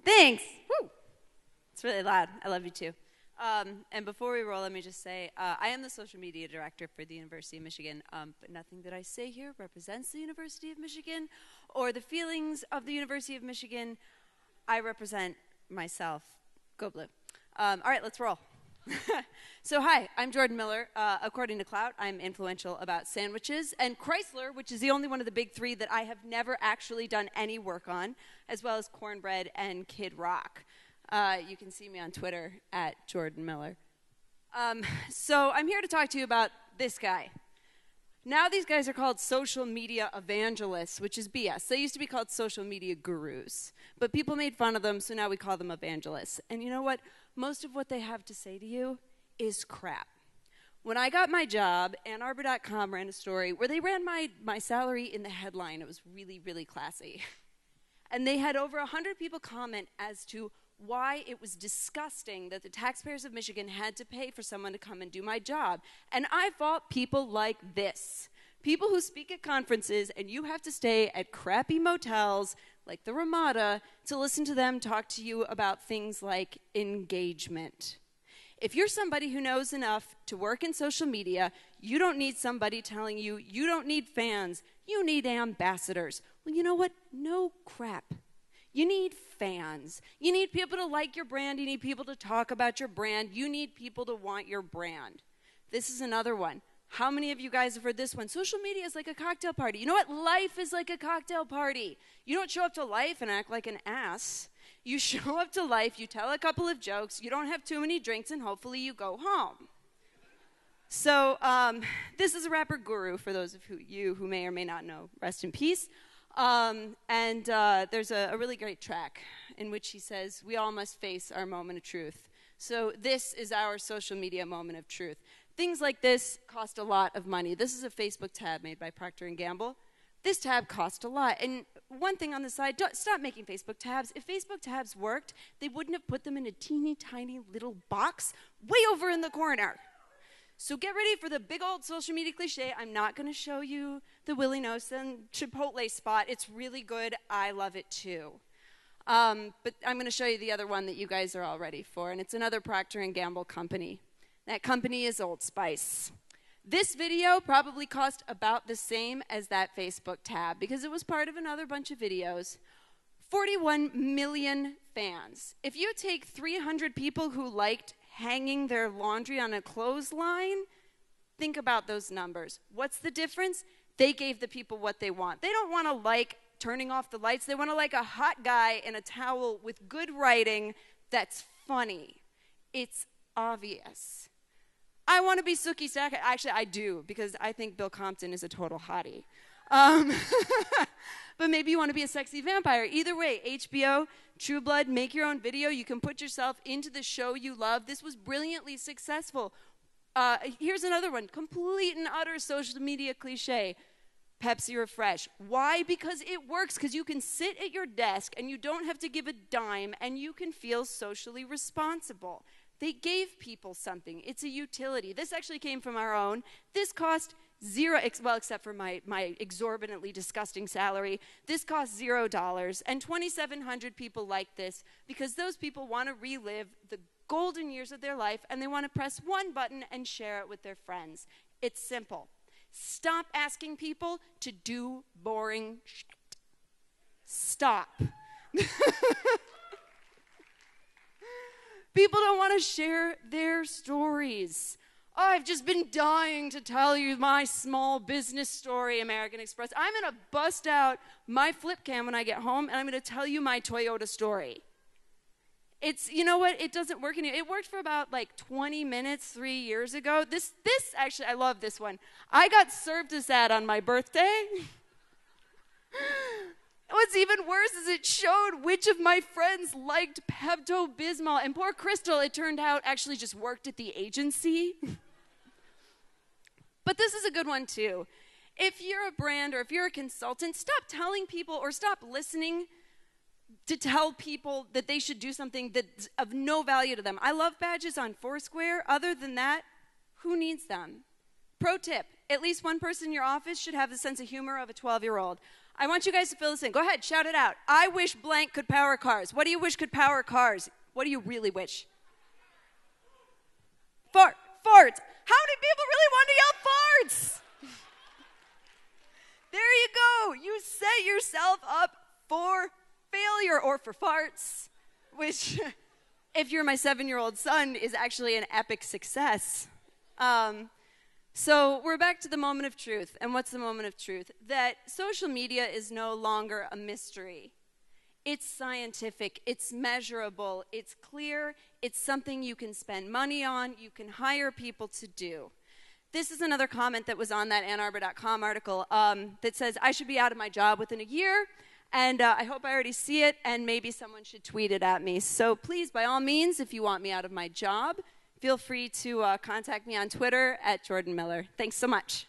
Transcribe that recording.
Thanks. Woo. It's really loud. I love you too. And before we roll, let me just say, I am the social media director for the University of Michigan, but nothing that I say here represents the University of Michigan or the feelings of the University of Michigan. I represent myself. Go Blue. All right, let's roll. So hi, I'm Jordan Miller. According to Clout, I'm influential about sandwiches and Chrysler, which is the only one of the big three that I have never actually done any work on, as well as cornbread and Kid Rock. You can see me on Twitter at Jordan Miller. So I'm here to talk to you about this guy. Now these guys are called social media evangelists, which is BS. They used to be called social media gurus, but people made fun of them, so now we call them evangelists. And you know what? Most of what they have to say to you is crap. When I got my job, AnnArbor.com ran a story where they ran my salary in the headline. It was really, really classy. And they had over 100 people comment as to why it was disgusting that the taxpayers of Michigan had to pay for someone to come and do my job. And I fought people like this. People who speak at conferences and you have to stay at crappy motels like the Ramada to listen to them talk to you about things like engagement. If you're somebody who knows enough to work in social media, you don't need somebody telling you you don't need fans, you need ambassadors. Well, you know what? No crap. You need fans. You need people to like your brand. You need people to talk about your brand. You need people to want your brand. This is another one. How many of you guys have heard this one? Social media is like a cocktail party. You know what? Life is like a cocktail party. You don't show up to life and act like an ass. You show up to life, you tell a couple of jokes, you don't have too many drinks, and hopefully you go home. So this is a rapper guru, for those of you who may or may not know. Rest in peace. There's a really great track in which he says, we all must face our moment of truth. So this is our social media moment of truth. Things like this cost a lot of money. This is a Facebook tab made by Procter & Gamble. This tab cost a lot. And one thing on the side, stop making Facebook tabs. If Facebook tabs worked, they wouldn't have put them in a teeny tiny little box way over in the corner. So get ready for the big old social media cliche. I'm not going to show you the Willie Nelson Chipotle spot. It's really good. I love it too. But I'm going to show you the other one that you guys are all ready for, and it's another Procter & Gamble company. That company is Old Spice. This video probably cost about the same as that Facebook tab because it was part of another bunch of videos. 41 million fans. If you take 300 people who liked hanging their laundry on a clothesline, think about those numbers. What's the difference? They gave the people what they want. They don't want to like turning off the lights. They want to like a hot guy in a towel with good writing that's funny. It's obvious. I want to be Sookie Stackhouse. Actually, I do, because I think Bill Compton is a total hottie. But maybe you want to be a sexy vampire. Either way, HBO, True Blood, make your own video. You can put yourself into the show you love. This was brilliantly successful. Here's another one, complete and utter social media cliche. Pepsi Refresh. Why? Because it works, because you can sit at your desk and you don't have to give a dime and you can feel socially responsible. They gave people something. It's a utility. This actually came from our own. This cost zero, well, except for my exorbitantly disgusting salary. This cost $0, and 2,700 people like this because those people want to relive the golden years of their life, and they want to press one button and share it with their friends. It's simple. Stop asking people to do boring shit. Stop. People don't want to share their stories. Oh, I've just been dying to tell you my small business story, American Express. I'm going to bust out my flip cam when I get home, and I'm going to tell you my Toyota story. It's, you know what, it doesn't work anymore. It worked for about like 20 minutes 3 years ago. This actually, I love this one. I got served this ad on my birthday. What's even worse is it showed which of my friends liked Pepto-Bismol. And poor Crystal, it turned out, actually just worked at the agency. But this is a good one, too. If you're a brand or if you're a consultant, stop telling people or stop listening to tell people that they should do something that's of no value to them. I love badges on Foursquare. Other than that, who needs them? Pro tip, at least one person in your office should have the sense of humor of a 12-year-old. I want you guys to fill this in. Go ahead, shout it out. I wish blank could power cars. What do you wish could power cars? What do you really wish? Farts. How many people really want to yell farts? There you go. You set yourself up for failure or for farts, which, if you're my 7-year-old son, is actually an epic success. So we're back to the moment of truth. And what's the moment of truth? That social media is no longer a mystery. It's scientific, it's measurable, it's clear, it's something you can spend money on, you can hire people to do. This is another comment that was on that AnnArbor.com article that says, I should be out of my job within a year, and I hope I already see it, and maybe someone should tweet it at me. So please, by all means, if you want me out of my job, feel free to contact me on Twitter at Jordan Miller. Thanks so much.